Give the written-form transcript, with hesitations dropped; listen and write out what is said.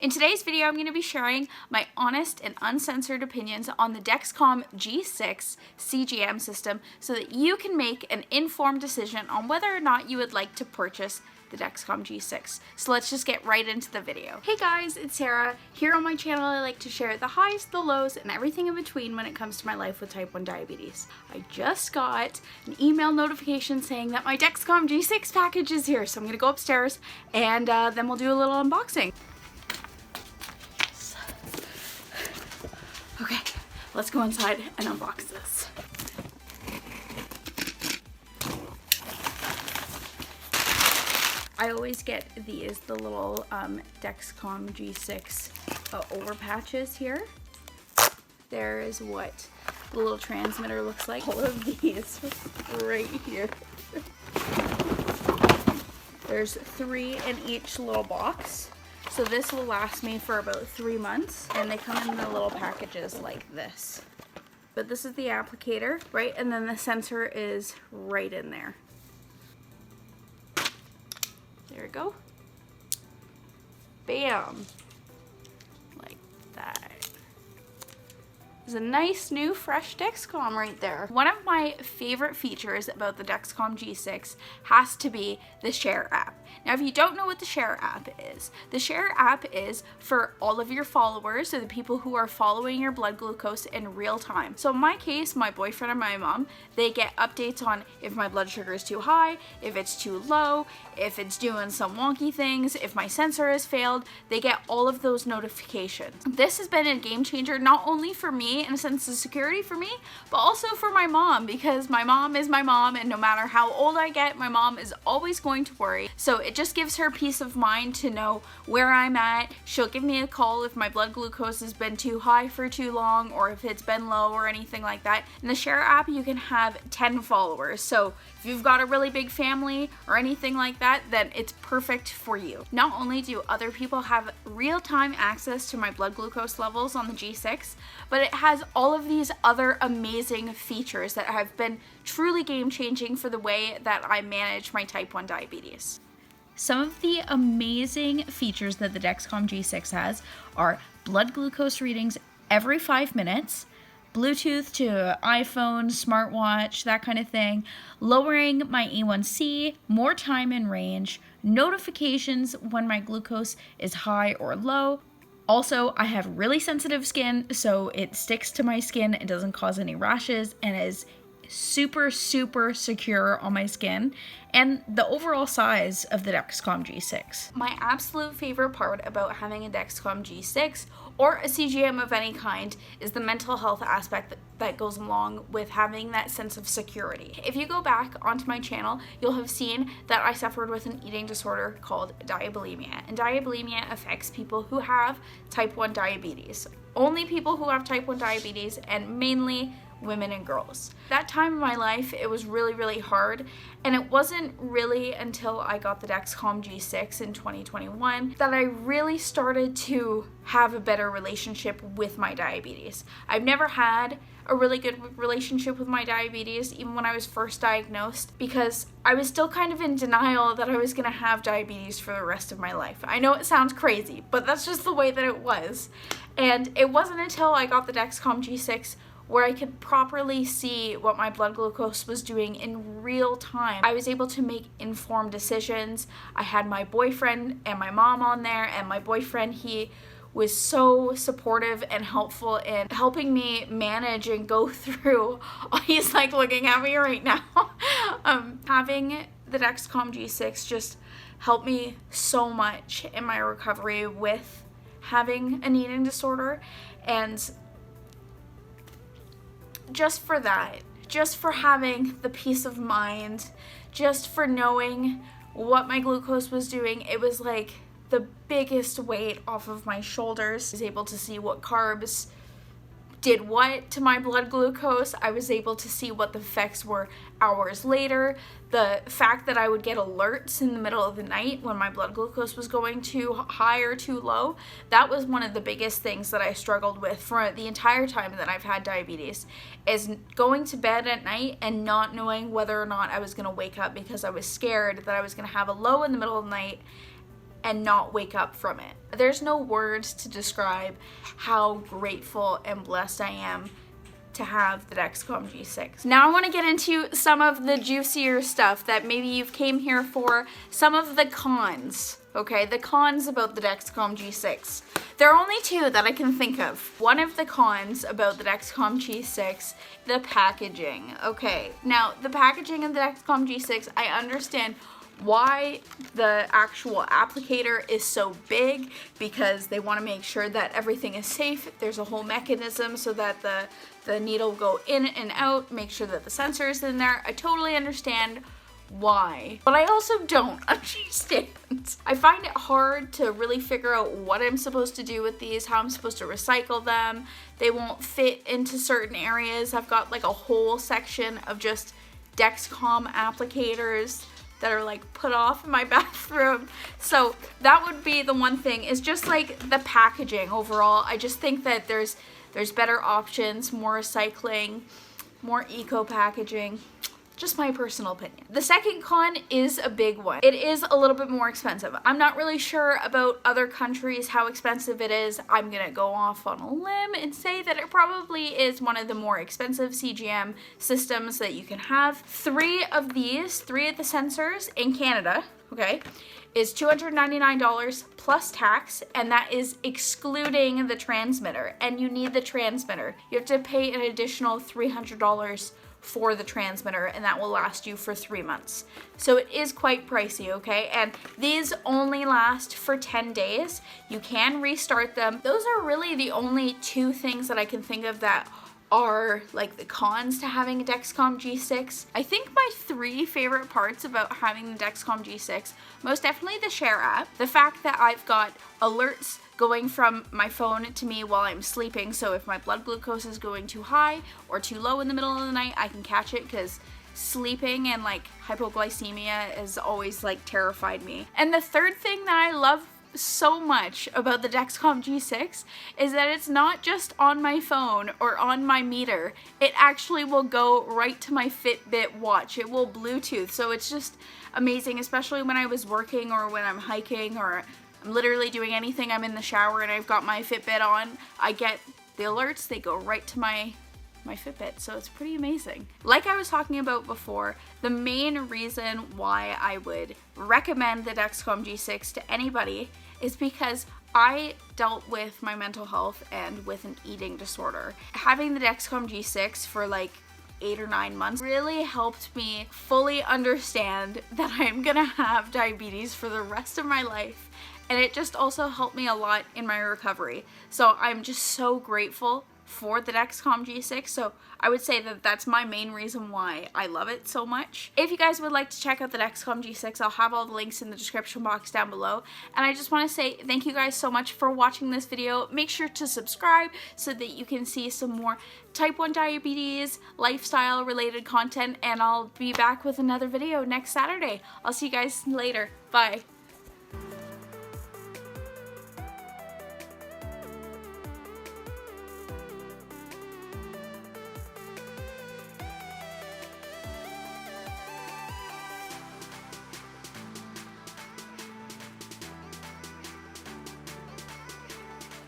In today's video, I'm going to be sharing my honest and uncensored opinions on the Dexcom G6 CGM system so that you can make an informed decision on whether or not you would like to purchase the Dexcom G6. So let's just get right into the video. Hey guys, it's Sarah. Here on my channel, I like to share the highs, the lows, and everything in between when it comes to my life with type 1 diabetes. I just got an email notification saying that my Dexcom G6 package is here, so I'm going to go upstairs and then we'll do a little unboxing. Okay, let's go inside and unbox this. I always get these, the little Dexcom G6 over patches here. There is what the little transmitter looks like. All of these right here. There's 3 in each little box. So this will last me for about 3 months, and they come in the little packages like this. But this is the applicator, right? And then the sensor is right in there. There we go. Bam! Like that. There's a nice new fresh Dexcom right there. One of my favorite features about the Dexcom G6 has to be the Share app. Now, if you don't know what the Share app is, the Share app is for all of your followers, so the people who are following your blood glucose in real time. So in my case, my boyfriend and my mom, they get updates on if my blood sugar is too high, if it's too low, if it's doing some wonky things, if my sensor has failed. They get all of those notifications. This has been a game changer, not only for me in a sense of security for me, but also for my mom, because my mom is my mom, and no matter how old I get, my mom is always going to worry. So it just gives her peace of mind to know where I'm at. She'll give me a call if my blood glucose has been too high for too long, or if it's been low or anything like that. In the Share app, you can have 10 followers. So if you've got a really big family or anything like that, then it's perfect for you. Not only do other people have real-time access to my blood glucose levels on the G6, but it has all of these other amazing features that have been truly game-changing for the way that I manage my type 1 diabetes. Some of the amazing features that the Dexcom G6 has are blood glucose readings every 5 minutes, Bluetooth to iPhone, smartwatch, that kind of thing, lowering my A1C, more time in range, notifications when my glucose is high or low. Also, I have really sensitive skin, so it sticks to my skin, it doesn't cause any rashes, and is super secure on my skin, and the overall size of the Dexcom G6. My absolute favorite part about having a Dexcom G6 or a CGM of any kind is the mental health aspect that goes along with having that sense of security. If you go back onto my channel, you'll have seen that I suffered with an eating disorder called diabulimia, and diabulimia affects people who have type 1 diabetes. Only people who have type 1 diabetes, and mainly women and girls. That time in my life, it was really hard, and it wasn't really until I got the Dexcom G6 in 2021 that I really started to have a better relationship with my diabetes. I've never had a really good relationship with my diabetes, even when I was first diagnosed, because I was still kind of in denial that I was gonna have diabetes for the rest of my life. I know it sounds crazy, but that's just the way that it was. And it wasn't until I got the Dexcom G6 where I could properly see what my blood glucose was doing in real time. I was able to make informed decisions. I had my boyfriend and my mom on there, and my boyfriend, he was so supportive and helpful in helping me manage and go through. He's like looking at me right now. Having the Dexcom G6 just helped me so much in my recovery with having an eating disorder, and just for that, just for having the peace of mind, just for knowing what my glucose was doing, it was like the biggest weight off of my shoulders. I was able to see what carbs did what to my blood glucose. I was able to see what the effects were hours later. The fact that I would get alerts in the middle of the night when my blood glucose was going too high or too low, that was one of the biggest things that I struggled with for the entire time that I've had diabetes, is going to bed at night and not knowing whether or not I was going to wake up because I was scared that I was going to have a low in the middle of the night and not wake up from it. There's no words to describe how grateful and blessed I am to have the Dexcom G6. Now I want to get into some of the juicier stuff that maybe you've came here for, some of the cons, okay? The cons about the Dexcom G6. There are only two that I can think of. One of the cons about the Dexcom G6, the packaging, okay? Now, the packaging of the Dexcom G6, I understand why the actual applicator is so big, because they want to make sure that everything is safe. There's a whole mechanism so that the needle will go in and out, make sure that the sensor is in there. I totally understand why, but I also don't understand. I find it hard to really figure out what I'm supposed to do with these, how I'm supposed to recycle them. They won't fit into certain areas. I've got like a whole section of just Dexcom applicators that are like put off in my bathroom. So that would be the one thing, is just like the packaging overall. I just think that there's better options, more recycling, more eco packaging. Just my personal opinion. The second con is a big one. It is a little bit more expensive. I'm not really sure about other countries how expensive it is. I'm gonna go off on a limb and say that it probably is one of the more expensive CGM systems that you can have. Three of the sensors in Canada, okay, is $299 plus tax, and that is excluding the transmitter. And you need the transmitter. You have to pay an additional $300 for the transmitter, and that will last you for 3 months. So it is quite pricey, okay? And these only last for 10 days. You can restart them. Those are really the only two things that I can think of that are like the cons to having a Dexcom G6. I think my three favorite parts about having the Dexcom G6, most definitely the Share app. The fact that I've got alerts going from my phone to me while I'm sleeping, so if my blood glucose is going too high or too low in the middle of the night, I can catch it, because sleeping and like hypoglycemia has always like terrified me. And the third thing that I love so much about the Dexcom G6 is that it's not just on my phone or on my meter. It actually will go right to my Fitbit watch. It will Bluetooth, so it's just amazing, especially when I was working or when I'm hiking or I'm literally doing anything. I'm in the shower and I've got my Fitbit on. I get the alerts, they go right to my Fitbit, so it's pretty amazing. Like I was talking about before, the main reason why I would recommend the Dexcom G6 to anybody is because I dealt with my mental health and with an eating disorder. Having the Dexcom G6 for like 8 or 9 months really helped me fully understand that I'm gonna have diabetes for the rest of my life, and it just also helped me a lot in my recovery. So I'm just so grateful for the Dexcom G6, so I would say that that's my main reason why I love it so much. If you guys would like to check out the Dexcom G6, I'll have all the links in the description box down below. And I just want to say thank you guys so much for watching this video. Make sure to subscribe so that you can see some more type 1 diabetes, lifestyle related content, and I'll be back with another video next Saturday. I'll see you guys later. Bye.